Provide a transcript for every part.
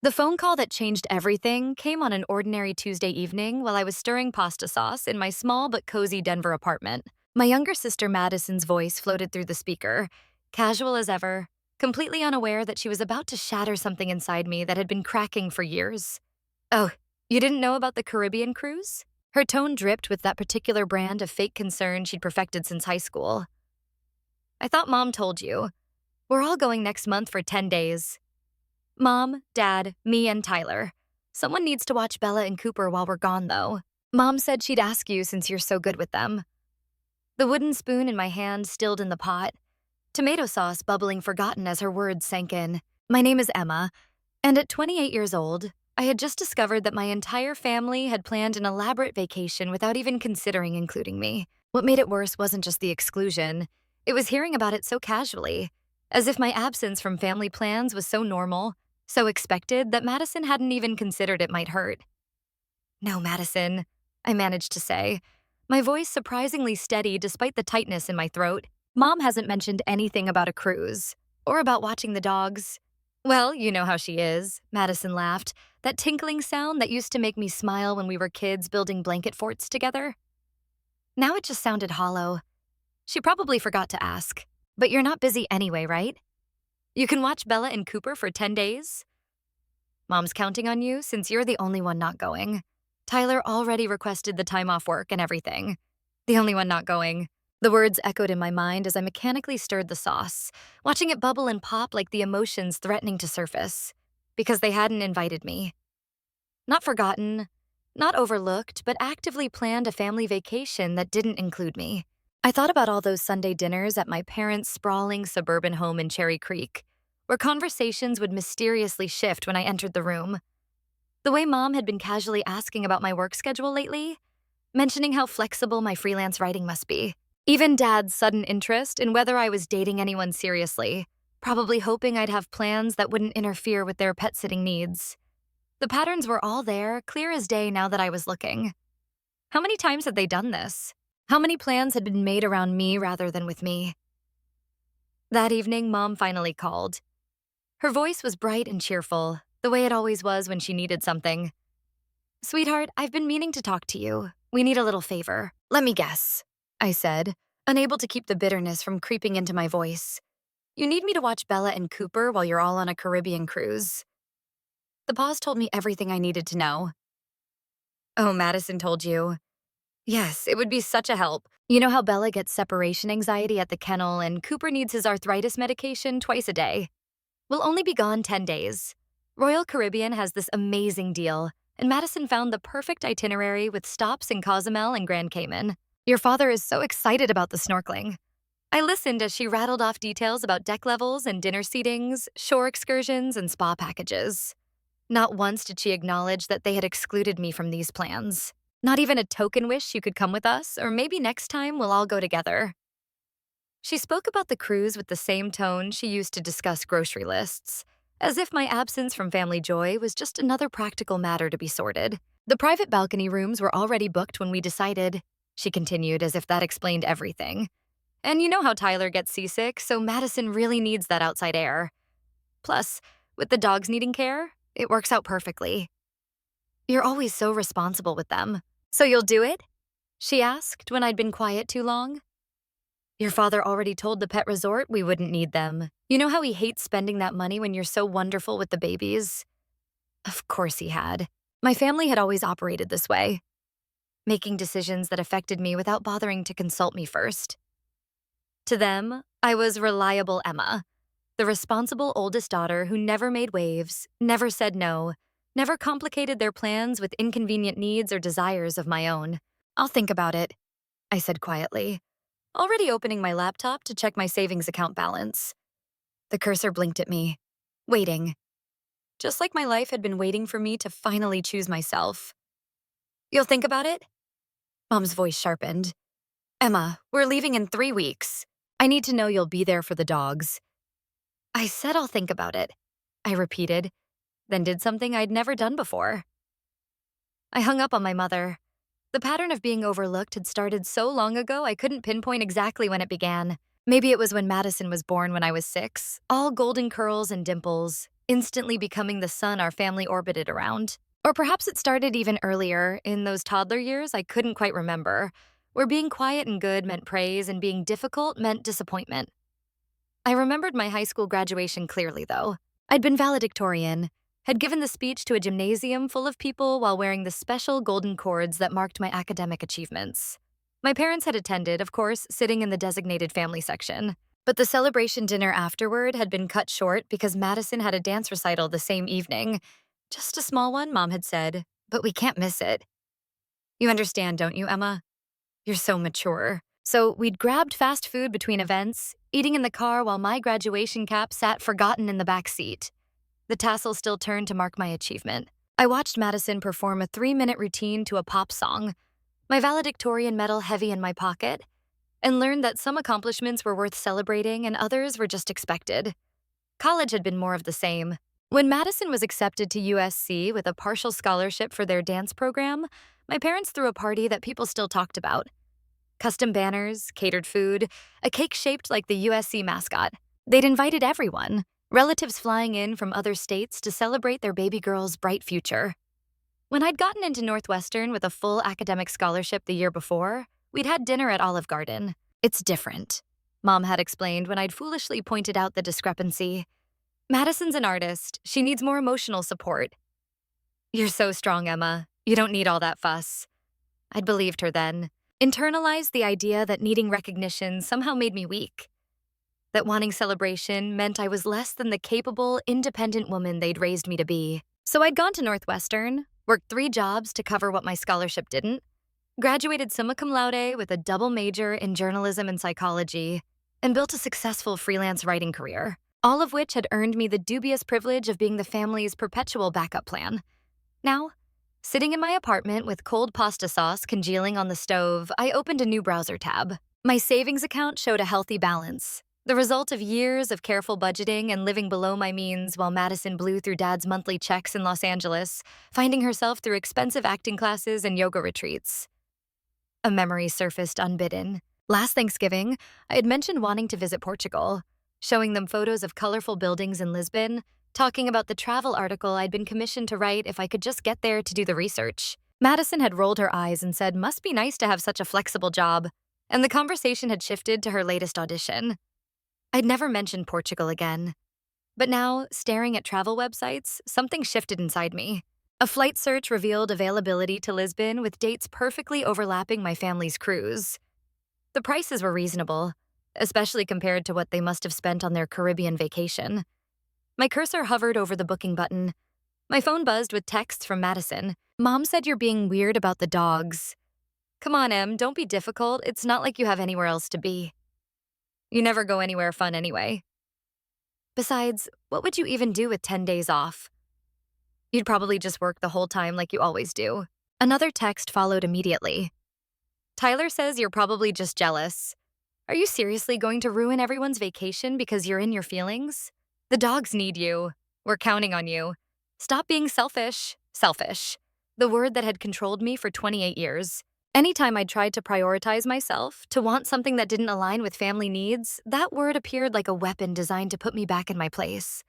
The phone call that changed everything came on an ordinary Tuesday evening while I was stirring pasta sauce in my small but cozy Denver apartment. My younger sister Madison's voice floated through the speaker, casual as ever, completely unaware that she was about to shatter something inside me that had been cracking for years. "Oh, you didn't know about the Caribbean cruise?" Her tone dripped with that particular brand of fake concern she'd perfected since high school. "I thought Mom told you. We're all going next month for 10 days. Mom, Dad, me, and Tyler. Someone needs to watch Bella and Cooper while we're gone, though. Mom said she'd ask you since you're so good with them." The wooden spoon in my hand stilled in the pot, tomato sauce bubbling forgotten as her words sank in. My name is Emma, and at 28 years old, I had just discovered that my entire family had planned an elaborate vacation without even considering including me. What made it worse wasn't just the exclusion, it was hearing about it so casually, as if my absence from family plans was so normal, so expected that Madison hadn't even considered it might hurt. "No, Madison," I managed to say, my voice surprisingly steady despite the tightness in my throat. "Mom hasn't mentioned anything about a cruise, or about watching the dogs." "Well, you know how she is," Madison laughed, that tinkling sound that used to make me smile when we were kids building blanket forts together. Now it just sounded hollow. She probably forgot to ask. "But you're not busy anyway, right? You can watch Bella and Cooper for 10 days? Mom's counting on you since you're the only one not going. Tyler already requested the time off work and everything. The only one not going." The words echoed in my mind as I mechanically stirred the sauce, watching it bubble and pop like the emotions threatening to surface. Because they hadn't invited me. Not forgotten, not overlooked, but actively planned a family vacation that didn't include me. I thought about all those Sunday dinners at my parents' sprawling suburban home in Cherry Creek, where conversations would mysteriously shift when I entered the room. The way Mom had been casually asking about my work schedule lately, mentioning how flexible my freelance writing must be. Even Dad's sudden interest in whether I was dating anyone seriously, probably hoping I'd have plans that wouldn't interfere with their pet-sitting needs. The patterns were all there, clear as day now that I was looking. How many times had they done this? How many plans had been made around me rather than with me? That evening, Mom finally called. Her voice was bright and cheerful, the way it always was when she needed something. "Sweetheart, I've been meaning to talk to you. We need a little favor." "Let me guess," I said, unable to keep the bitterness from creeping into my voice. "You need me to watch Bella and Cooper while you're all on a Caribbean cruise." The pause told me everything I needed to know. "Oh, Madison told you." "Yes, it would be such a help. You know how Bella gets separation anxiety at the kennel and Cooper needs his arthritis medication twice a day? We'll only be gone 10 days. Royal Caribbean has this amazing deal, and Madison found the perfect itinerary with stops in Cozumel and Grand Cayman. Your father is so excited about the snorkeling." I listened as she rattled off details about deck levels and dinner seatings, shore excursions, and spa packages. Not once did she acknowledge that they had excluded me from these plans. Not even a token wish you could come with us, or maybe next time we'll all go together. She spoke about the cruise with the same tone she used to discuss grocery lists, as if my absence from family joy was just another practical matter to be sorted. "The private balcony rooms were already booked when we decided," she continued as if that explained everything. "And you know how Tyler gets seasick, so Madison really needs that outside air. Plus, with the dogs needing care, it works out perfectly." "You're always so responsible with them. So you'll do it?" she asked when I'd been quiet too long. "Your father already told the pet resort we wouldn't need them. You know how he hates spending that money when you're so wonderful with the babies?" Of course he had. My family had always operated this way, making decisions that affected me without bothering to consult me first. To them, I was reliable Emma, the responsible oldest daughter who never made waves, never said no, never complicated their plans with inconvenient needs or desires of my own. "I'll think about it," I said quietly, already opening my laptop to check my savings account balance. The cursor blinked at me, waiting. Just like my life had been waiting for me to finally choose myself. "You'll think about it?" Mom's voice sharpened. "Emma, we're leaving in 3 weeks. I need to know you'll be there for the dogs." "I said I'll think about it," I repeated, then did something I'd never done before. I hung up on my mother. The pattern of being overlooked had started so long ago I couldn't pinpoint exactly when it began. Maybe it was when Madison was born when I was 6, all golden curls and dimples. instantly becoming the sun our family orbited around. Or perhaps it started even earlier, in those toddler years I couldn't quite remember, where being quiet and good meant praise and being difficult meant disappointment. I remembered my high school graduation clearly, though. I'd been valedictorian, had given the speech to a gymnasium full of people while wearing the special golden cords that marked my academic achievements. My parents had attended, of course, sitting in the designated family section. But the celebration dinner afterward had been cut short because Madison had a dance recital the same evening. Just a small one, Mom had said, but we can't miss it. You understand, don't you, Emma? You're so mature. So we'd grabbed fast food between events, eating in the car while my graduation cap sat forgotten in the back seat. The tassel still turned to mark my achievement. I watched Madison perform a 3-minute routine to a pop song, my valedictorian medal heavy in my pocket, and learned that some accomplishments were worth celebrating and others were just expected. College had been more of the same. When Madison was accepted to USC with a partial scholarship for their dance program, my parents threw a party that people still talked about. Custom banners, catered food, a cake shaped like the USC mascot. They'd invited everyone, relatives flying in from other states to celebrate their baby girl's bright future. When I'd gotten into Northwestern with a full academic scholarship the year before, we'd had dinner at Olive Garden. It's different, Mom had explained when I'd foolishly pointed out the discrepancy. Madison's an artist. She needs more emotional support. You're so strong, Emma. You don't need all that fuss. I'd believed her then. Internalized the idea that needing recognition somehow made me weak. That wanting celebration meant I was less than the capable, independent woman they'd raised me to be. So I'd gone to Northwestern, worked 3 jobs to cover what my scholarship didn't, graduated summa cum laude with a double major in journalism and psychology, and built a successful freelance writing career, all of which had earned me the dubious privilege of being the family's perpetual backup plan. Now, sitting in my apartment with cold pasta sauce congealing on the stove, I opened a new browser tab. My savings account showed a healthy balance, the result of years of careful budgeting and living below my means while Madison blew through Dad's monthly checks in Los Angeles, finding herself through expensive acting classes and yoga retreats. A memory surfaced unbidden. Last Thanksgiving, I had mentioned wanting to visit Portugal, showing them photos of colorful buildings in Lisbon, talking about the travel article I'd been commissioned to write if I could just get there to do the research. Madison had rolled her eyes and said, "Must be nice to have such a flexible job," and the conversation had shifted to her latest audition. I'd never mentioned Portugal again. But now, staring at travel websites, something shifted inside me. A flight search revealed availability to Lisbon with dates perfectly overlapping my family's cruise. The prices were reasonable, especially compared to what they must have spent on their Caribbean vacation. My cursor hovered over the booking button. My phone buzzed with texts from Madison. "Mom said you're being weird about the dogs." "Come on, Em, don't be difficult. It's not like you have anywhere else to be. You never go anywhere fun anyway. Besides, what would you even do with 10 days off? You'd probably just work the whole time like you always do." Another text followed immediately. "Tyler says you're probably just jealous. Are you seriously going to ruin everyone's vacation because you're in your feelings? The dogs need you. We're counting on you. Stop being selfish." Selfish. The word that had controlled me for 28 years. Anytime I tried to prioritize myself, to want something that didn't align with family needs, that word appeared like a weapon designed to put me back in my place.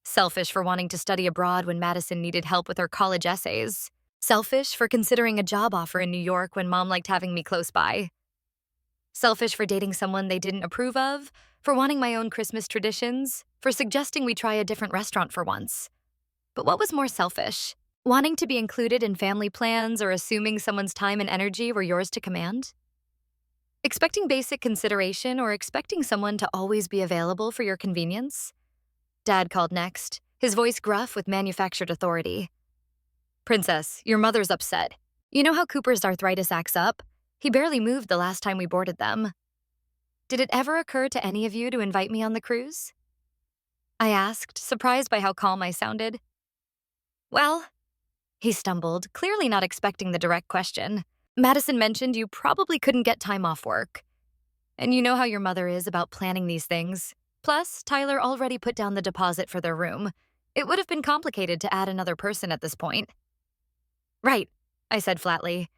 Selfish for wanting to study abroad when Madison needed help with her college essays. Selfish for considering a job offer in New York when Mom liked having me close by. Selfish for dating someone they didn't approve of, for wanting my own Christmas traditions, for suggesting we try a different restaurant for once. But what was more selfish? Wanting to be included in family plans or assuming someone's time and energy were yours to command? Expecting basic consideration or expecting someone to always be available for your convenience? Dad called next, his voice gruff with manufactured authority. "Princess, your mother's upset. You know how Cooper's arthritis acts up? He barely moved the last time we boarded them. Did it ever occur to any of you to invite me on the cruise?" I asked, surprised by how calm I sounded. "Well," he stumbled, clearly not expecting the direct question. "Madison mentioned you probably couldn't get time off work. And you know how your mother is about planning these things. Plus, Tyler already put down the deposit for their room. It would have been complicated to add another person at this point." "Right," I said flatly.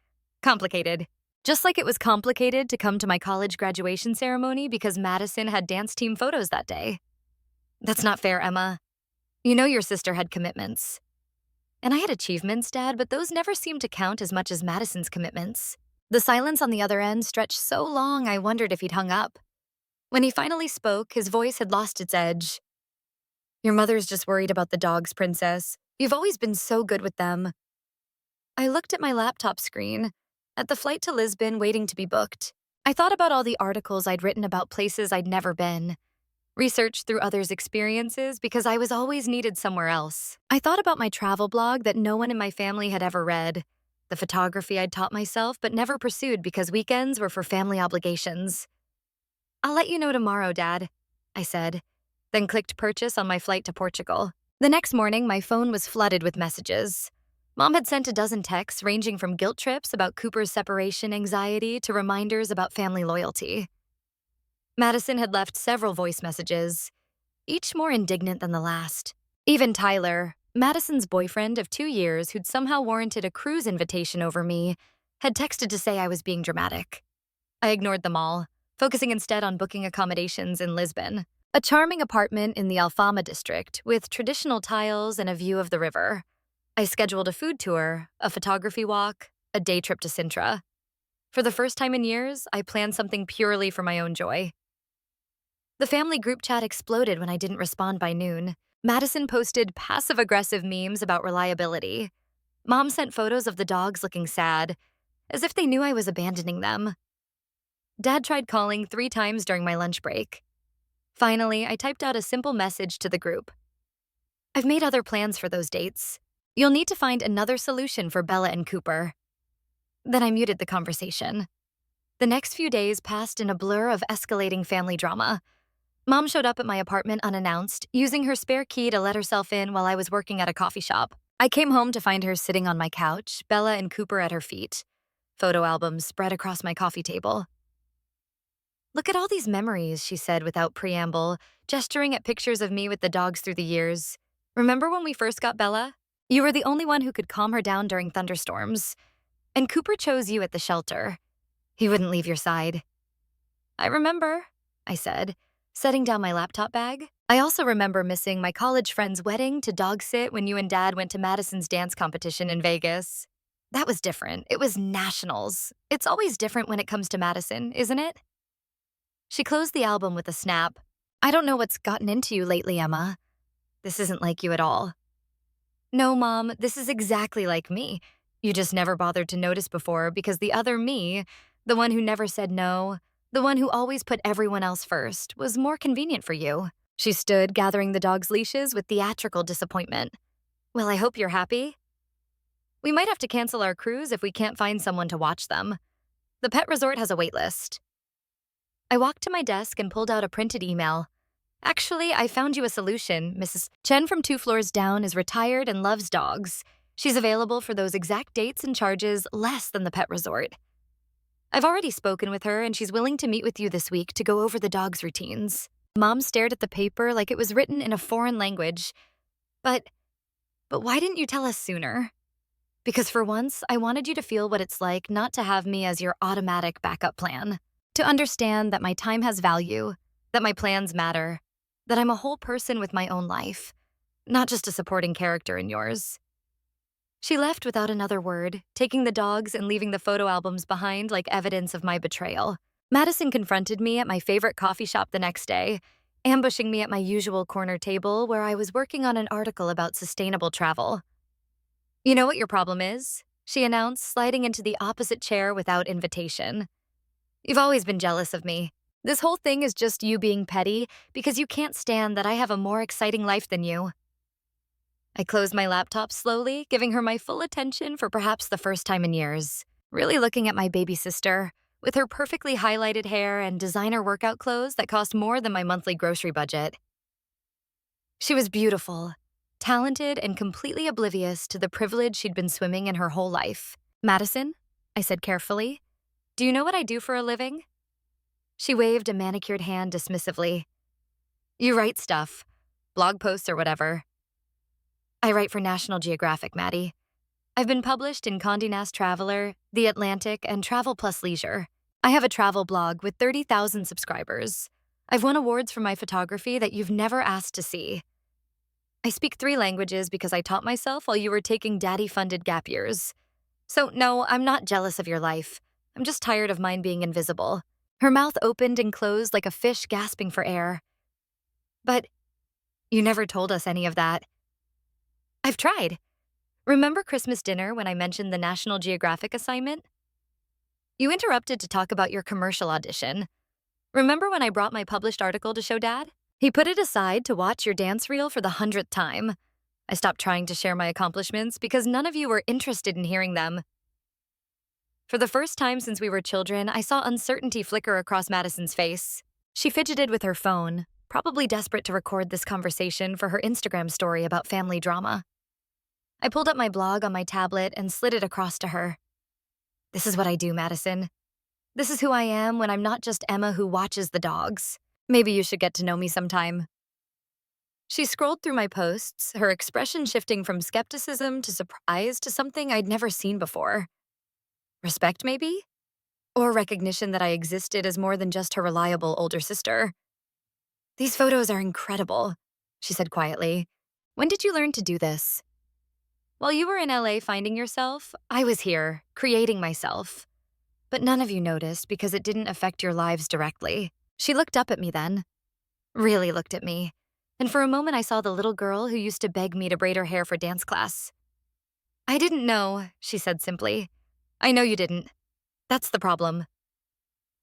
"Complicated. Just like it was complicated to come to my college graduation ceremony because Madison had dance team photos that day." "That's not fair, Emma. You know your sister had commitments. And I had achievements, Dad, but those never seemed to count as much as Madison's commitments. The silence on the other end stretched so long I wondered if he'd hung up. When he finally spoke, his voice had lost its edge. Your mother's just worried about the dogs, Princess. You've always been so good with them. I looked at my laptop screen, at the flight to Lisbon waiting to be booked. I thought about all the articles I'd written about places I'd never been, researched through others' experiences because I was always needed somewhere else. I thought about my travel blog that no one in my family had ever read, the photography I'd taught myself but never pursued because weekends were for family obligations. I'll let you know tomorrow, Dad, I said, then clicked purchase on my flight to Portugal. The next morning, my phone was flooded with messages. Mom had sent a dozen texts ranging from guilt trips about Cooper's separation anxiety to reminders about family loyalty. Madison had left several voice messages, each more indignant than the last. Even Tyler, Madison's boyfriend of 2 years who'd somehow warranted a cruise invitation over me, had texted to say I was being dramatic. I ignored them all, focusing instead on booking accommodations in Lisbon, a charming apartment in the Alfama district with traditional tiles and a view of the river. I scheduled a food tour, a photography walk, a day trip to Sintra. For the first time in years, I planned something purely for my own joy. The family group chat exploded when I didn't respond by noon. Madison posted passive-aggressive memes about reliability. Mom sent photos of the dogs looking sad, as if they knew I was abandoning them. Dad tried calling 3 times during my lunch break. Finally, I typed out a simple message to the group. I've made other plans for those dates. You'll need to find another solution for Bella and Cooper. Then I muted the conversation. The next few days passed in a blur of escalating family drama. Mom showed up at my apartment unannounced, using her spare key to let herself in while I was working at a coffee shop. I came home to find her sitting on my couch, Bella and Cooper at her feet, photo albums spread across my coffee table. Look at all these memories, she said without preamble, gesturing at pictures of me with the dogs through the years. Remember when we first got Bella? You were the only one who could calm her down during thunderstorms. And Cooper chose you at the shelter. He wouldn't leave your side. I remember, I said, setting down my laptop bag. I also remember missing my college friend's wedding to dog sit when you and Dad went to Madison's dance competition in Vegas. That was different. It was nationals. It's always different when it comes to Madison, isn't it? She closed the album with a snap. I don't know what's gotten into you lately, Emma. This isn't like you at all. No, Mom, this is exactly like me. You just never bothered to notice before because the other me, the one who never said no, the one who always put everyone else first, was more convenient for you. She stood, gathering the dog's leashes with theatrical disappointment. Well, I hope you're happy. We might have to cancel our cruise if we can't find someone to watch them. The pet resort has a wait list. I walked to my desk and pulled out a printed email. Actually, I found you a solution. Mrs. Chen from 2 floors down is retired and loves dogs. She's available for those exact dates and charges less than the pet resort. I've already spoken with her and she's willing to meet with you this week to go over the dog's routines. Mom stared at the paper like it was written in a foreign language. But why didn't you tell us sooner? Because for once, I wanted you to feel what it's like not to have me as your automatic backup plan. To understand that my time has value, that my plans matter, that I'm a whole person with my own life, not just a supporting character in yours. She left without another word, taking the dogs and leaving the photo albums behind like evidence of my betrayal. Madison confronted me at my favorite coffee shop the next day, ambushing me at my usual corner table where I was working on an article about sustainable travel. You know what your problem is? She announced, sliding into the opposite chair without invitation. You've always been jealous of me. This whole thing is just you being petty because you can't stand that I have a more exciting life than you. I closed my laptop slowly, giving her my full attention for perhaps the first time in years. Really looking at my baby sister, with her perfectly highlighted hair and designer workout clothes that cost more than my monthly grocery budget. She was beautiful, talented, and completely oblivious to the privilege she'd been swimming in her whole life. Madison, I said carefully, do you know what I do for a living? She waved a manicured hand dismissively. You write stuff, blog posts or whatever. I write for National Geographic, Maddie. I've been published in Condé Nast Traveler, The Atlantic, and Travel Plus Leisure. I have a travel blog with 30,000 subscribers. I've won awards for my photography that you've never asked to see. I speak 3 languages because I taught myself while you were taking daddy-funded gap years. So, no, I'm not jealous of your life. I'm just tired of mine being invisible. Her mouth opened and closed like a fish gasping for air. But you never told us any of that. I've tried. Remember Christmas dinner when I mentioned the National Geographic assignment? You interrupted to talk about your commercial audition. Remember when I brought my published article to show Dad? He put it aside to watch your dance reel for the 100th time. I stopped trying to share my accomplishments because none of you were interested in hearing them. For the first time since we were children, I saw uncertainty flicker across Madison's face. She fidgeted with her phone, probably desperate to record this conversation for her Instagram story about family drama. I pulled up my blog on my tablet and slid it across to her. This is what I do, Madison. This is who I am when I'm not just Emma who watches the dogs. Maybe you should get to know me sometime. She scrolled through my posts, her expression shifting from skepticism to surprise to something I'd never seen before. Respect, maybe? Or recognition that I existed as more than just her reliable older sister. These photos are incredible, she said quietly. When did you learn to do this? While you were in LA finding yourself, I was here, creating myself. But none of you noticed because it didn't affect your lives directly. She looked up at me then. Really looked at me. And for a moment I saw the little girl who used to beg me to braid her hair for dance class. I didn't know, she said simply. I know you didn't. That's the problem.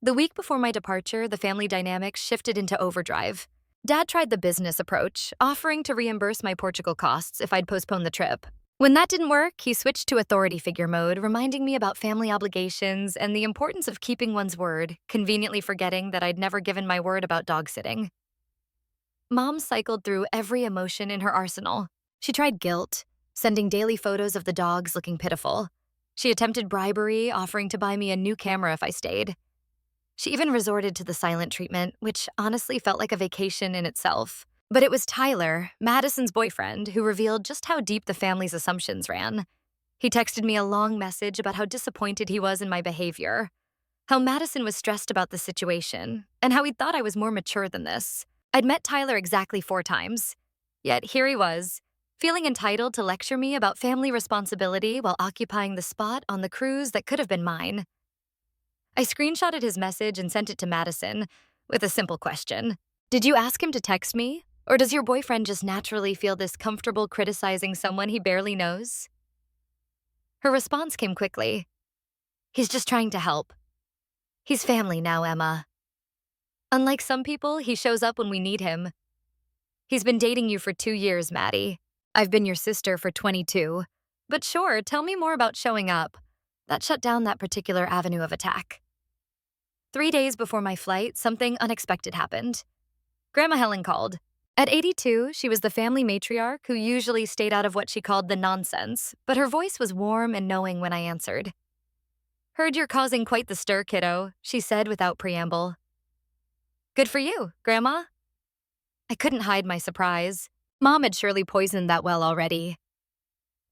The week before my departure, the family dynamics shifted into overdrive. Dad tried the business approach, offering to reimburse my Portugal costs if I'd postpone the trip. When that didn't work, he switched to authority figure mode, reminding me about family obligations and the importance of keeping one's word, conveniently forgetting that I'd never given my word about dog sitting. Mom cycled through every emotion in her arsenal. She tried guilt, sending daily photos of the dogs looking pitiful. She attempted bribery, offering to buy me a new camera if I stayed. She even resorted to the silent treatment, which honestly felt like a vacation in itself. But it was Tyler, Madison's boyfriend, who revealed just how deep the family's assumptions ran. He texted me a long message about how disappointed he was in my behavior, how Madison was stressed about the situation, and how he thought I was more mature than this. I'd met Tyler exactly 4 times. Yet here he was, feeling entitled to lecture me about family responsibility while occupying the spot on the cruise that could have been mine. I screenshotted his message and sent it to Madison with a simple question. Did you ask him to text me? Or does your boyfriend just naturally feel this comfortable criticizing someone he barely knows? Her response came quickly. He's just trying to help. He's family now, Emma. Unlike some people, he shows up when we need him. He's been dating you for 2 years, Maddie. I've been your sister for 22. But sure, tell me more about showing up. That shut down that particular avenue of attack. 3 days before my flight, something unexpected happened. Grandma Helen called. At 82, she was the family matriarch who usually stayed out of what she called the nonsense, but her voice was warm and knowing when I answered. Heard you're causing quite the stir, kiddo, she said without preamble. Good for you, Grandma. I couldn't hide my surprise. Mom had surely poisoned that well already.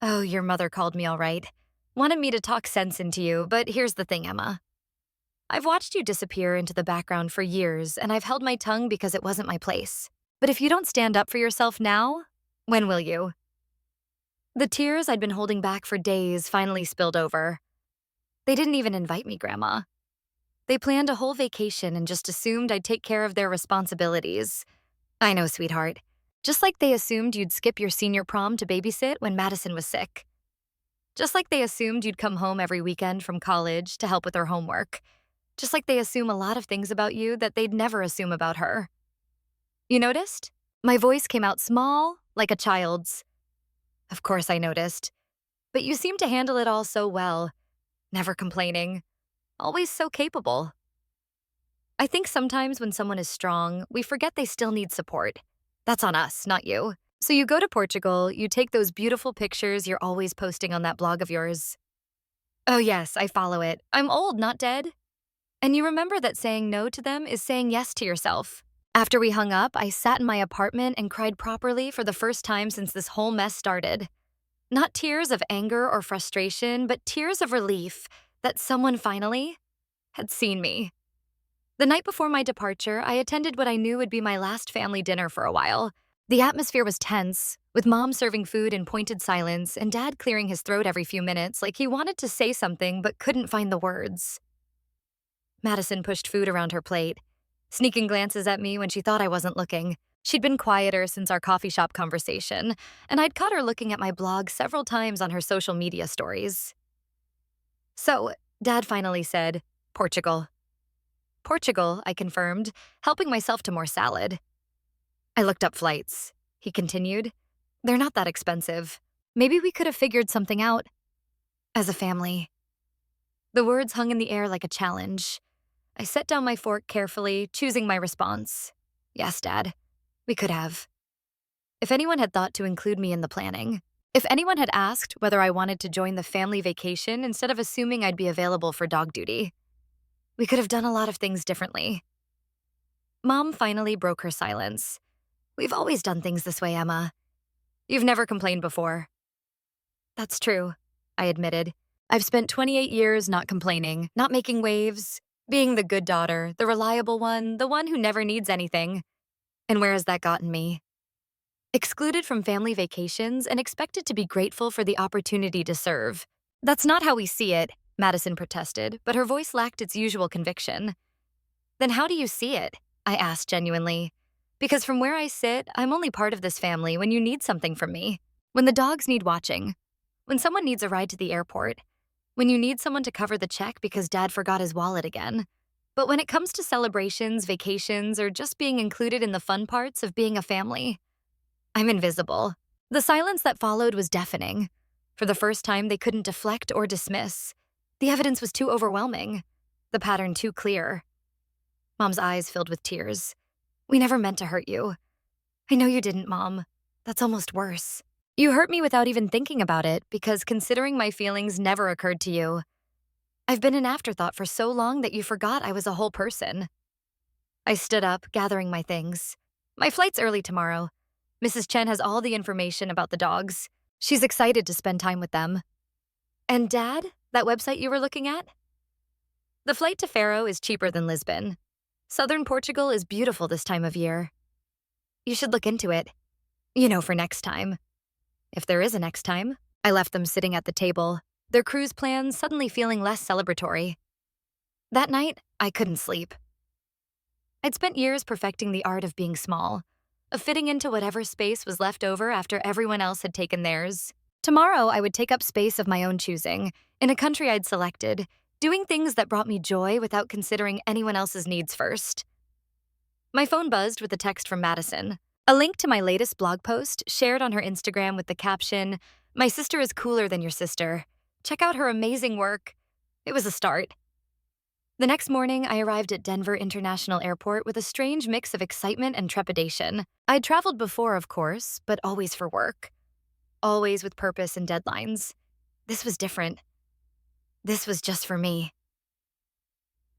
Oh, your mother called me all right. Wanted me to talk sense into you, but here's the thing, Emma. I've watched you disappear into the background for years, and I've held my tongue because it wasn't my place. But if you don't stand up for yourself now, when will you? The tears I'd been holding back for days finally spilled over. They didn't even invite me, Grandma. They planned a whole vacation and just assumed I'd take care of their responsibilities. I know, sweetheart. Just like they assumed you'd skip your senior prom to babysit when Madison was sick. Just like they assumed you'd come home every weekend from college to help with her homework. Just like they assume a lot of things about you that they'd never assume about her. You noticed? My voice came out small, like a child's. Of course I noticed. But you seem to handle it all so well. Never complaining. Always so capable. I think sometimes when someone is strong, we forget they still need support. That's on us, not you. So you go to Portugal, you take those beautiful pictures you're always posting on that blog of yours. Oh yes, I follow it. I'm old, not dead. And you remember that saying no to them is saying yes to yourself. After we hung up, I sat in my apartment and cried properly for the first time since this whole mess started. Not tears of anger or frustration, but tears of relief that someone finally had seen me. The night before my departure, I attended what I knew would be my last family dinner for a while. The atmosphere was tense, with Mom serving food in pointed silence and Dad clearing his throat every few minutes like he wanted to say something but couldn't find the words. Madison pushed food around her plate, sneaking glances at me when she thought I wasn't looking. She'd been quieter since our coffee shop conversation, and I'd caught her looking at my blog several times on her social media stories. So, Dad finally said, Portugal. Portugal, I confirmed, helping myself to more salad. I looked up flights, he continued. They're not that expensive. Maybe we could have figured something out. As a family. The words hung in the air like a challenge. I set down my fork carefully, choosing my response. Yes, Dad. We could have. If anyone had thought to include me in the planning, if anyone had asked whether I wanted to join the family vacation instead of assuming I'd be available for dog duty, we could have done a lot of things differently. Mom finally broke her silence. We've always done things this way, Emma. You've never complained before. That's true, I admitted. I've spent 28 years not complaining, not making waves, being the good daughter, the reliable one, the one who never needs anything. And where has that gotten me? Excluded from family vacations and expected to be grateful for the opportunity to serve. That's not how we see it, Madison protested, but her voice lacked its usual conviction. Then how do you see it? I asked genuinely. Because from where I sit, I'm only part of this family when you need something from me. When the dogs need watching. When someone needs a ride to the airport. When you need someone to cover the check because Dad forgot his wallet again. But when it comes to celebrations, vacations, or just being included in the fun parts of being a family, I'm invisible. The silence that followed was deafening. For the first time, they couldn't deflect or dismiss. The evidence was too overwhelming. The pattern too clear. Mom's eyes filled with tears. We never meant to hurt you. I know you didn't, Mom. That's almost worse. You hurt me without even thinking about it because considering my feelings never occurred to you. I've been an afterthought for so long that you forgot I was a whole person. I stood up, gathering my things. My flight's early tomorrow. Mrs. Chen has all the information about the dogs. She's excited to spend time with them. And Dad, that website you were looking at? The flight to Faro is cheaper than Lisbon. Southern Portugal is beautiful this time of year. You should look into it. You know, for next time. If there is a next time. I left them sitting at the table, their cruise plans suddenly feeling less celebratory. That night, I couldn't sleep. I'd spent years perfecting the art of being small, of fitting into whatever space was left over after everyone else had taken theirs. Tomorrow, I would take up space of my own choosing, in a country I'd selected, doing things that brought me joy without considering anyone else's needs first. My phone buzzed with a text from Madison, a link to my latest blog post shared on her Instagram with the caption, "My sister is cooler than your sister. Check out her amazing work." It was a start. The next morning, I arrived at Denver International Airport with a strange mix of excitement and trepidation. I'd traveled before, of course, but always for work. Always with purpose and deadlines. This was different. This was just for me.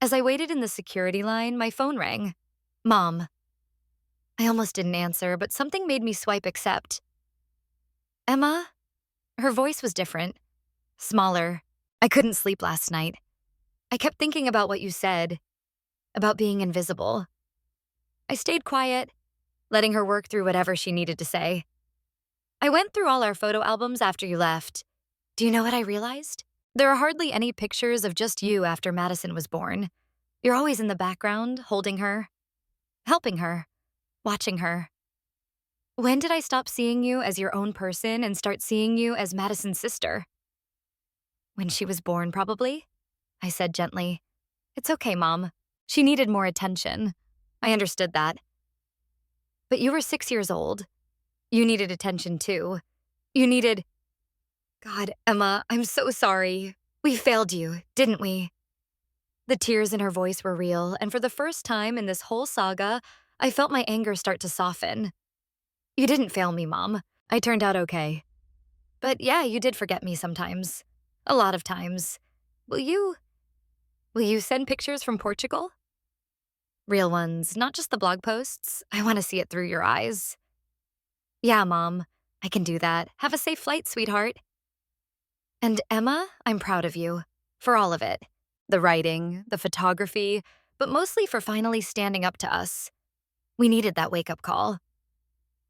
As I waited in the security line, my phone rang. Mom. I almost didn't answer, but something made me swipe accept. Emma? Her voice was different. Smaller. I couldn't sleep last night. I kept thinking about what you said. About being invisible. I stayed quiet, letting her work through whatever she needed to say. I went through all our photo albums after you left. Do you know what I realized? There are hardly any pictures of just you after Madison was born. You're always in the background, holding her, helping her, watching her. When did I stop seeing you as your own person and start seeing you as Madison's sister? When she was born, probably, I said gently. It's okay, Mom. She needed more attention. I understood that. But you were 6 years old. You needed attention too. You needed... God, Emma, I'm so sorry. We failed you, didn't we? The tears in her voice were real, and for the first time in this whole saga, I felt my anger start to soften. You didn't fail me, Mom. I turned out okay. But yeah, you did forget me sometimes. A lot of times. Will you send pictures from Portugal? Real ones, not just the blog posts. I want to see it through your eyes. Yeah, Mom, I can do that. Have a safe flight, sweetheart. And Emma, I'm proud of you. For all of it. The writing, the photography, but mostly for finally standing up to us. We needed that wake-up call.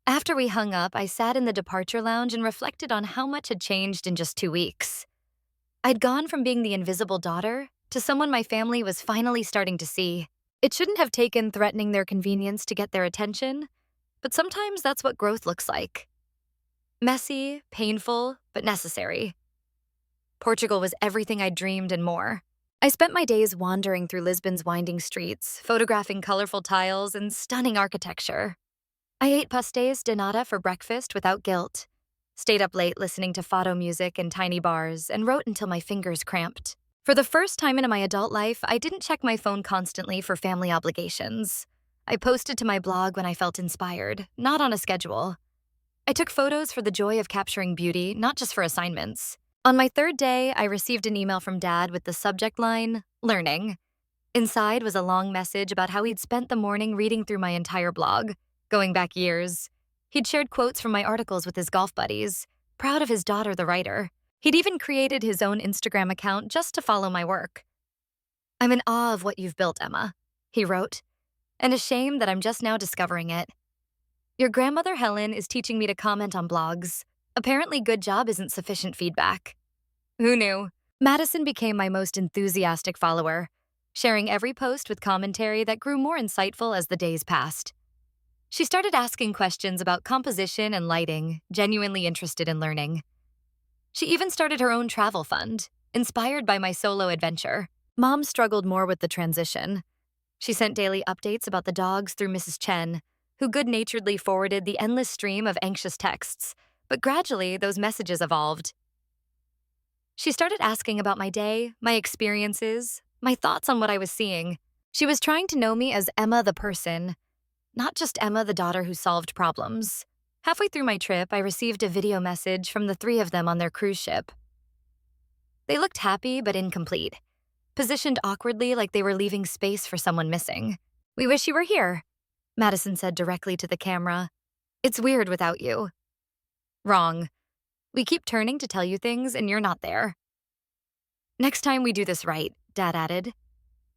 After we hung up, I sat in the departure lounge and reflected on how much had changed in just 2 weeks. I'd gone from being the invisible daughter to someone my family was finally starting to see. It shouldn't have taken threatening their convenience to get their attention, but sometimes that's what growth looks like. Messy, painful, but necessary. Portugal was everything I dreamed and more. I spent my days wandering through Lisbon's winding streets, photographing colorful tiles and stunning architecture. I ate pastéis de nata for breakfast without guilt, stayed up late listening to fado music in tiny bars, and wrote until my fingers cramped. For the first time in my adult life, I didn't check my phone constantly for family obligations. I posted to my blog when I felt inspired, not on a schedule. I took photos for the joy of capturing beauty, not just for assignments. On my third day, I received an email from Dad with the subject line, "Learning." Inside was a long message about how he'd spent the morning reading through my entire blog, going back years. He'd shared quotes from my articles with his golf buddies, proud of his daughter, the writer. He'd even created his own Instagram account just to follow my work. "I'm in awe of what you've built, Emma," he wrote, "and ashamed that I'm just now discovering it. Your grandmother Helen is teaching me to comment on blogs. Apparently good job isn't sufficient feedback." Who knew? Madison became my most enthusiastic follower, sharing every post with commentary that grew more insightful as the days passed. She started asking questions about composition and lighting, genuinely interested in learning. She even started her own travel fund, inspired by my solo adventure. Mom struggled more with the transition. She sent daily updates about the dogs through Mrs. Chen, who good-naturedly forwarded the endless stream of anxious texts, but gradually those messages evolved. She started asking about my day, my experiences, my thoughts on what I was seeing. She was trying to know me as Emma the person, not just Emma the daughter who solved problems. Halfway through my trip, I received a video message from the three of them on their cruise ship. They looked happy but incomplete, positioned awkwardly like they were leaving space for someone missing. "We wish you were here," Madison said directly to the camera. "It's weird without you." Wrong. "We keep turning to tell you things and you're not there." "Next time we do this right," Dad added.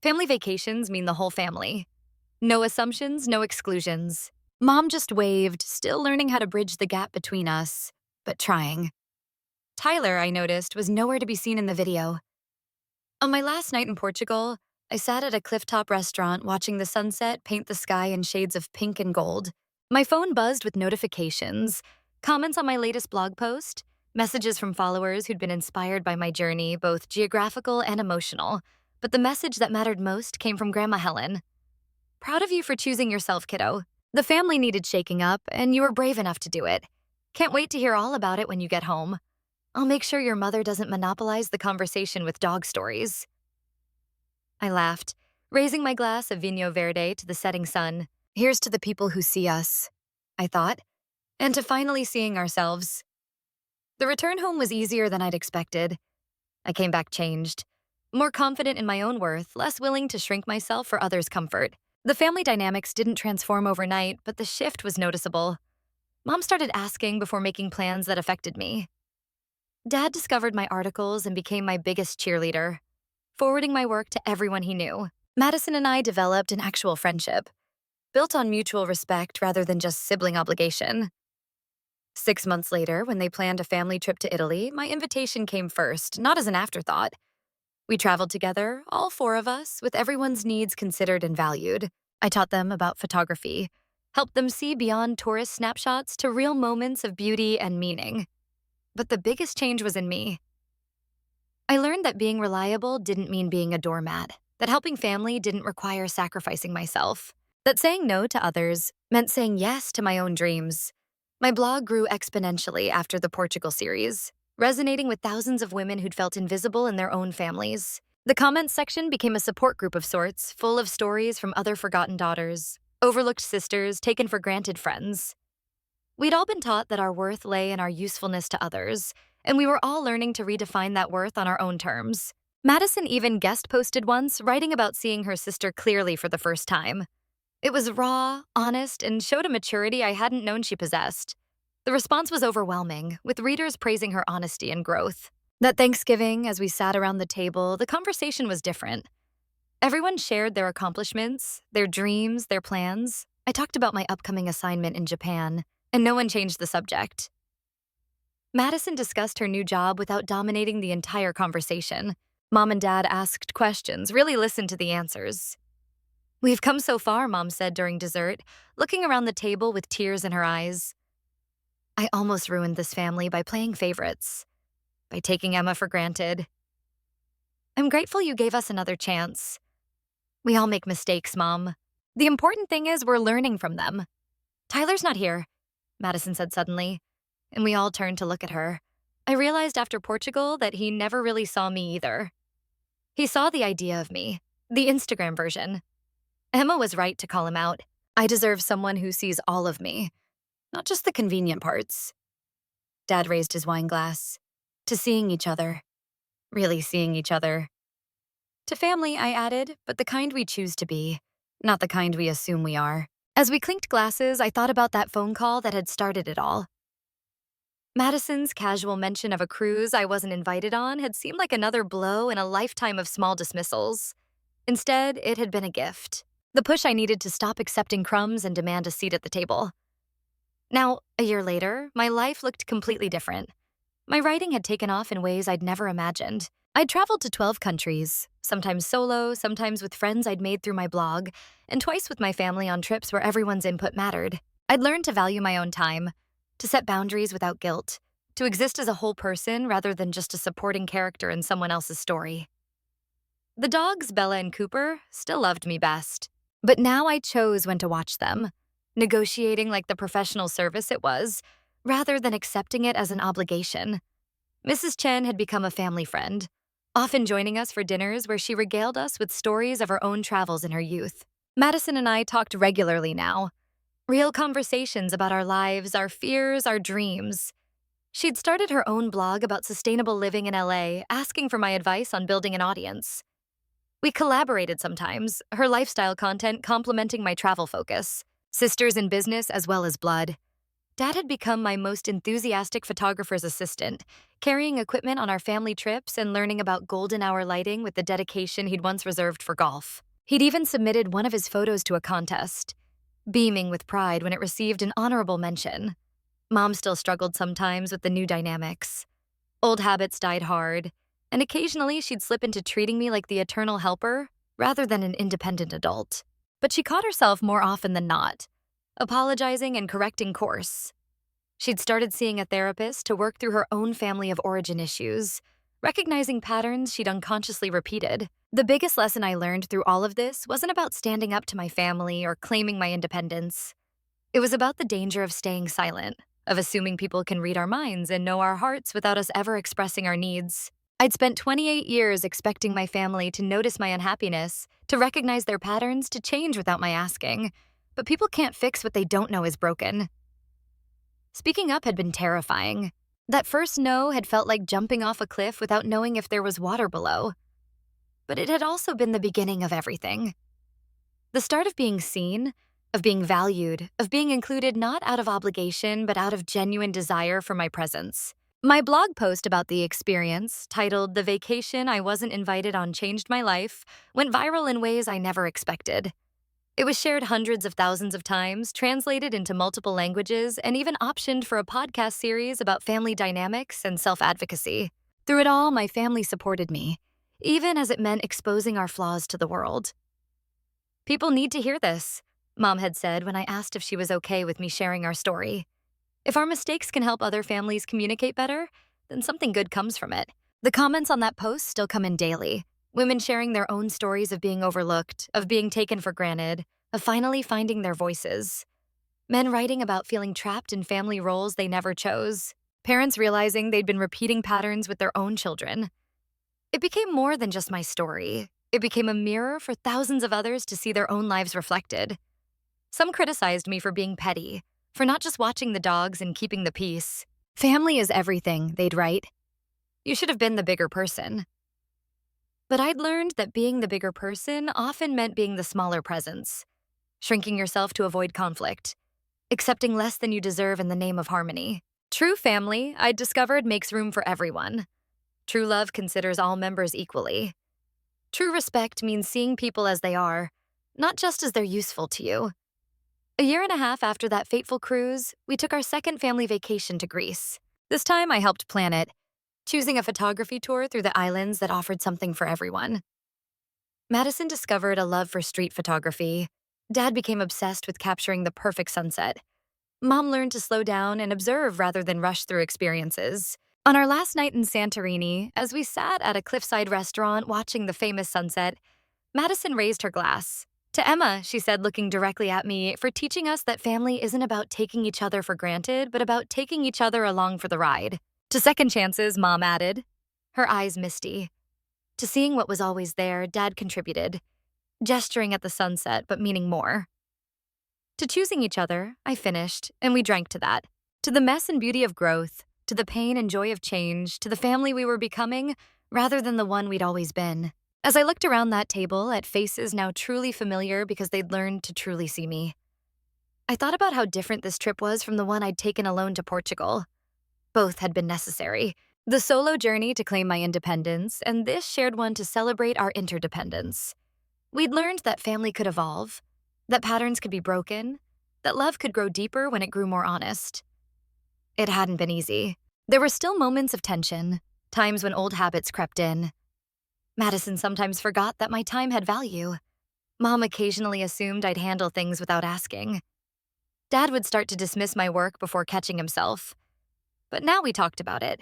"Family vacations mean the whole family. No assumptions, no exclusions." Mom just waved, still learning how to bridge the gap between us, but trying. Tyler, I noticed, was nowhere to be seen in the video. On my last night in Portugal, I sat at a clifftop restaurant watching the sunset paint the sky in shades of pink and gold. My phone buzzed with notifications, comments on my latest blog post, messages from followers who'd been inspired by my journey, both geographical and emotional. But the message that mattered most came from Grandma Helen. "Proud of you for choosing yourself, kiddo. The family needed shaking up, and you were brave enough to do it. Can't wait to hear all about it when you get home. I'll make sure your mother doesn't monopolize the conversation with dog stories." I laughed, raising my glass of Vinho Verde to the setting sun. Here's to the people who see us, I thought, and to finally seeing ourselves. The return home was easier than I'd expected. I came back changed, more confident in my own worth, less willing to shrink myself for others' comfort. The family dynamics didn't transform overnight, but the shift was noticeable. Mom started asking before making plans that affected me. Dad discovered my articles and became my biggest cheerleader, forwarding my work to everyone he knew. Madison and I developed an actual friendship, built on mutual respect rather than just sibling obligation. 6 months later, when they planned a family trip to Italy, my invitation came first, not as an afterthought. We traveled together, all 4 of us, with everyone's needs considered and valued. I taught them about photography, helped them see beyond tourist snapshots to real moments of beauty and meaning. But the biggest change was in me. I learned that being reliable didn't mean being a doormat, that helping family didn't require sacrificing myself, that saying no to others meant saying yes to my own dreams. My blog grew exponentially after the Portugal series, resonating with thousands of women who'd felt invisible in their own families. The comments section became a support group of sorts, full of stories from other forgotten daughters, overlooked sisters, taken for granted friends. We'd all been taught that our worth lay in our usefulness to others, and we were all learning to redefine that worth on our own terms. Madison even guest posted once, writing about seeing her sister clearly for the first time. It was raw, honest, and showed a maturity I hadn't known she possessed. The response was overwhelming, with readers praising her honesty and growth. That Thanksgiving, as we sat around the table, the conversation was different. Everyone shared their accomplishments, their dreams, their plans. I talked about my upcoming assignment in Japan, and no one changed the subject. Madison discussed her new job without dominating the entire conversation. Mom and Dad asked questions, really listened to the answers. "We've come so far," Mom said during dessert, looking around the table with tears in her eyes. "I almost ruined this family by playing favorites, by taking Emma for granted. I'm grateful you gave us another chance. We all make mistakes, Mom. The important thing is we're learning from them." "Tyler's not here," Madison said suddenly, and we all turned to look at her. I realized after Portugal that he never really saw me either. He saw the idea of me, the Instagram version. Emma was right to call him out. I deserve someone who sees all of me, not just the convenient parts. Dad raised his wine glass. To seeing each other. Really seeing each other. To family, I added, but the kind we choose to be, not the kind we assume we are. As we clinked glasses, I thought about that phone call that had started it all. Madison's casual mention of a cruise I wasn't invited on had seemed like another blow in a lifetime of small dismissals. Instead, it had been a gift. The push I needed to stop accepting crumbs and demand a seat at the table. Now, a year later, my life looked completely different. My writing had taken off in ways I'd never imagined. I'd traveled to 12 countries, sometimes solo, sometimes with friends I'd made through my blog, and twice with my family on trips where everyone's input mattered. I'd learned to value my own time, to set boundaries without guilt, to exist as a whole person rather than just a supporting character in someone else's story. The dogs, Bella and Cooper, still loved me best. But now I chose when to watch them, negotiating like the professional service it was, rather than accepting it as an obligation. Mrs. Chen had become a family friend, often joining us for dinners where she regaled us with stories of her own travels in her youth. Madison and I talked regularly now. Real conversations about our lives, our fears, our dreams. She'd started her own blog about sustainable living in LA, asking for my advice on building an audience. We collaborated sometimes, her lifestyle content complementing my travel focus. Sisters in business as well as blood. Dad had become my most enthusiastic photographer's assistant, carrying equipment on our family trips and learning about golden hour lighting with the dedication he'd once reserved for golf. He'd even submitted one of his photos to a contest, beaming with pride when it received an honorable mention. Mom still struggled sometimes with the new dynamics. Old habits died hard, and occasionally she'd slip into treating me like the eternal helper rather than an independent adult. But she caught herself more often than not, apologizing and correcting course. She'd started seeing a therapist to work through her own family of origin issues, recognizing patterns she'd unconsciously repeated. The biggest lesson I learned through all of this wasn't about standing up to my family or claiming my independence. It was about the danger of staying silent, of assuming people can read our minds and know our hearts without us ever expressing our needs. I'd spent 28 years expecting my family to notice my unhappiness, to recognize their patterns, to change without my asking. But people can't fix what they don't know is broken. Speaking up had been terrifying. That first no had felt like jumping off a cliff without knowing if there was water below. But it had also been the beginning of everything. The start of being seen, of being valued, of being included not out of obligation but out of genuine desire for my presence. My blog post about the experience, titled "The Vacation I Wasn't Invited on Changed My Life," went viral in ways I never expected. It was shared hundreds of thousands of times, translated into multiple languages, and even optioned for a podcast series about family dynamics and self-advocacy. Through it all, my family supported me, even as it meant exposing our flaws to the world. "People need to hear this," Mom had said when I asked if she was okay with me sharing our story. "If our mistakes can help other families communicate better, then something good comes from it." The comments on that post still come in daily. Women sharing their own stories of being overlooked, of being taken for granted, of finally finding their voices. Men writing about feeling trapped in family roles they never chose. Parents realizing they'd been repeating patterns with their own children. It became more than just my story. It became a mirror for thousands of others to see their own lives reflected. Some criticized me for being petty, for not just watching the dogs and keeping the peace. "Family is everything," they'd write. "You should have been the bigger person." But I'd learned that being the bigger person often meant being the smaller presence, shrinking yourself to avoid conflict, accepting less than you deserve in the name of harmony. True family, I'd discovered, makes room for everyone. True love considers all members equally. True respect means seeing people as they are, not just as they're useful to you. A year and a half after that fateful cruise, we took our second family vacation to Greece. This time I helped plan it, choosing a photography tour through the islands that offered something for everyone. Madison discovered a love for street photography. Dad became obsessed with capturing the perfect sunset. Mom learned to slow down and observe rather than rush through experiences. On our last night in Santorini, as we sat at a cliffside restaurant watching the famous sunset, Madison raised her glass. To Emma, she said, looking directly at me, for teaching us that family isn't about taking each other for granted, but about taking each other along for the ride. To second chances, Mom added, her eyes misty. To seeing what was always there, Dad contributed, gesturing at the sunset but meaning more. To choosing each other, I finished, and we drank to that. To the mess and beauty of growth, to the pain and joy of change, to the family we were becoming, rather than the one we'd always been. As I looked around that table at faces now truly familiar because they'd learned to truly see me, I thought about how different this trip was from the one I'd taken alone to Portugal. Both had been necessary. The solo journey to claim my independence, and this shared one to celebrate our interdependence. We'd learned that family could evolve, that patterns could be broken, that love could grow deeper when it grew more honest. It hadn't been easy. There were still moments of tension, times when old habits crept in. Madison sometimes forgot that my time had value. Mom occasionally assumed I'd handle things without asking. Dad would start to dismiss my work before catching himself. But now we talked about it.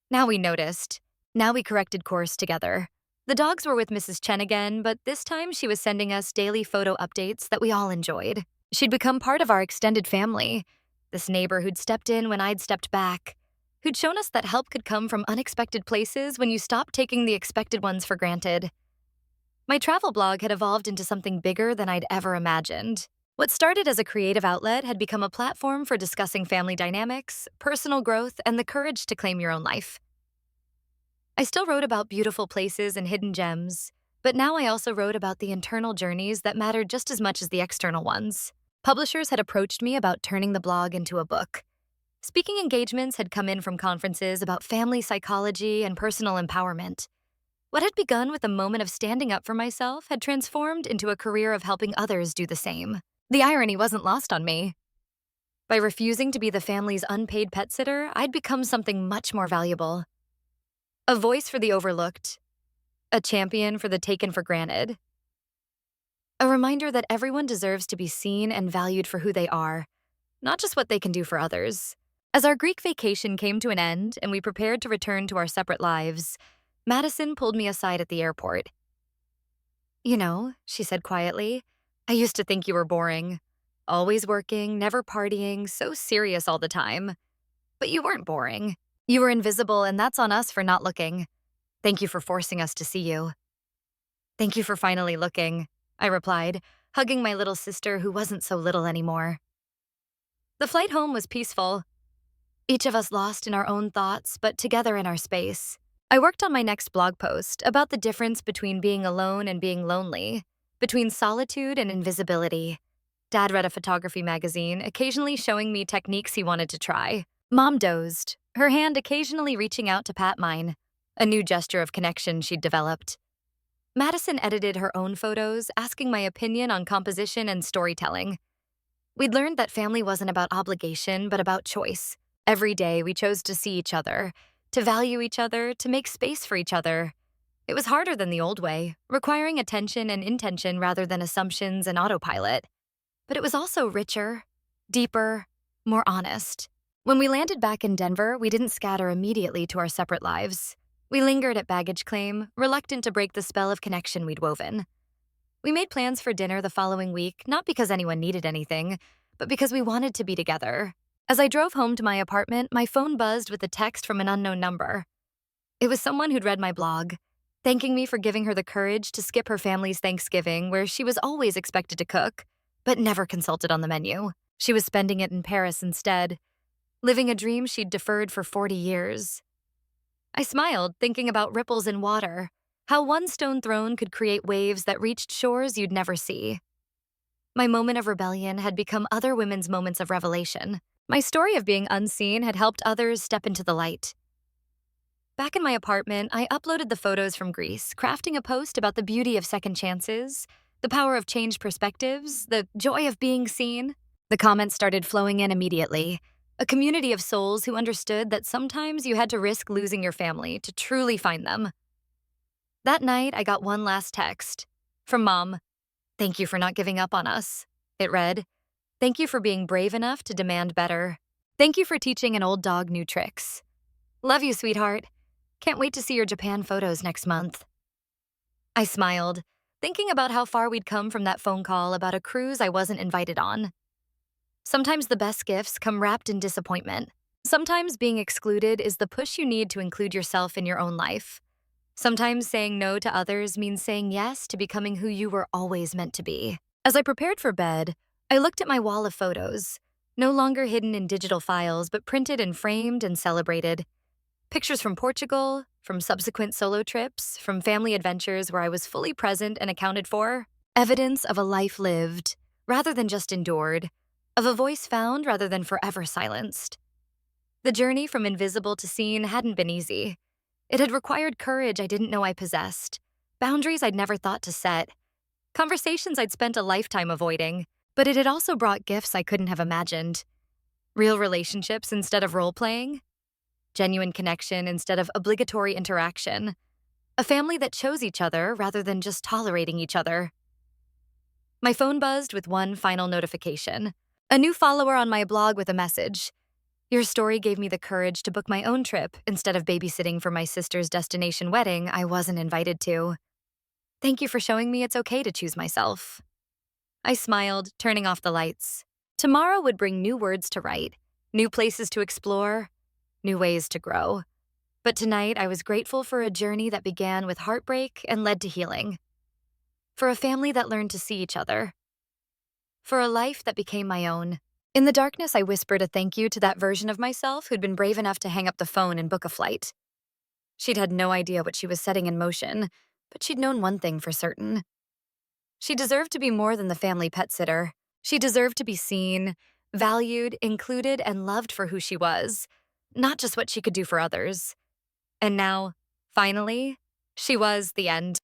Now we noticed. Now we corrected course together. The dogs were with Mrs. Chen again, but this time she was sending us daily photo updates that we all enjoyed. She'd become part of our extended family, this neighbor who'd stepped in when I'd stepped back, who'd shown us that help could come from unexpected places when you stop taking the expected ones for granted. My travel blog had evolved into something bigger than I'd ever imagined. What started as a creative outlet had become a platform for discussing family dynamics, personal growth, and the courage to claim your own life. I still wrote about beautiful places and hidden gems, but now I also wrote about the internal journeys that mattered just as much as the external ones. Publishers had approached me about turning the blog into a book. Speaking engagements had come in from conferences about family psychology and personal empowerment. What had begun with a moment of standing up for myself had transformed into a career of helping others do the same. The irony wasn't lost on me. By refusing to be the family's unpaid pet sitter, I'd become something much more valuable. A voice for the overlooked, a champion for the taken for granted. A reminder that everyone deserves to be seen and valued for who they are, not just what they can do for others. As our Greek vacation came to an end and we prepared to return to our separate lives, Madison pulled me aside at the airport. "You know," she said quietly, "I used to think you were boring. Always working, never partying, so serious all the time. But you weren't boring. You were invisible, and that's on us for not looking. Thank you for forcing us to see you." "Thank you for finally looking," I replied, hugging my little sister who wasn't so little anymore. The flight home was peaceful. Each of us lost in our own thoughts, but together in our space. I worked on my next blog post about the difference between being alone and being lonely, between solitude and invisibility. Dad read a photography magazine, occasionally showing me techniques he wanted to try. Mom dozed, her hand occasionally reaching out to pat mine, a new gesture of connection she'd developed. Madison edited her own photos, asking my opinion on composition and storytelling. We'd learned that family wasn't about obligation, but about choice. Every day, we chose to see each other, to value each other, to make space for each other. It was harder than the old way, requiring attention and intention rather than assumptions and autopilot. But it was also richer, deeper, more honest. When we landed back in Denver, we didn't scatter immediately to our separate lives. We lingered at baggage claim, reluctant to break the spell of connection we'd woven. We made plans for dinner the following week, not because anyone needed anything, but because we wanted to be together. As I drove home to my apartment, my phone buzzed with a text from an unknown number. It was someone who'd read my blog, thanking me for giving her the courage to skip her family's Thanksgiving, where she was always expected to cook, but never consulted on the menu. She was spending it in Paris instead, living a dream she'd deferred for 40 years. I smiled, thinking about ripples in water, how one stone thrown could create waves that reached shores you'd never see. My moment of rebellion had become other women's moments of revelation. My story of being unseen had helped others step into the light. Back in my apartment, I uploaded the photos from Greece, crafting a post about the beauty of second chances, the power of changed perspectives, the joy of being seen. The comments started flowing in immediately. A community of souls who understood that sometimes you had to risk losing your family to truly find them. That night, I got one last text from Mom. "Thank you for not giving up on us." It read, "Thank you for being brave enough to demand better. Thank you for teaching an old dog new tricks. Love you, sweetheart. Can't wait to see your Japan photos next month." I smiled, thinking about how far we'd come from that phone call about a cruise I wasn't invited on. Sometimes the best gifts come wrapped in disappointment. Sometimes being excluded is the push you need to include yourself in your own life. Sometimes saying no to others means saying yes to becoming who you were always meant to be. As I prepared for bed, I looked at my wall of photos, no longer hidden in digital files, but printed and framed and celebrated. Pictures from Portugal, from subsequent solo trips, from family adventures where I was fully present and accounted for. Evidence of a life lived, rather than just endured, of a voice found rather than forever silenced. The journey from invisible to seen hadn't been easy. It had required courage I didn't know I possessed, boundaries I'd never thought to set, conversations I'd spent a lifetime avoiding, but it had also brought gifts I couldn't have imagined. Real relationships instead of role-playing, genuine connection instead of obligatory interaction, a family that chose each other rather than just tolerating each other. My phone buzzed with one final notification. A new follower on my blog with a message. "Your story gave me the courage to book my own trip instead of babysitting for my sister's destination wedding I wasn't invited to. Thank you for showing me it's okay to choose myself." I smiled, turning off the lights. Tomorrow would bring new words to write, new places to explore, new ways to grow. But tonight, I was grateful for a journey that began with heartbreak and led to healing. For a family that learned to see each other. For a life that became my own. In the darkness, I whispered a thank you to that version of myself who'd been brave enough to hang up the phone and book a flight. She'd had no idea what she was setting in motion, but she'd known one thing for certain. She deserved to be more than the family pet sitter. She deserved to be seen, valued, included, and loved for who she was, not just what she could do for others. And now, finally, she was the end.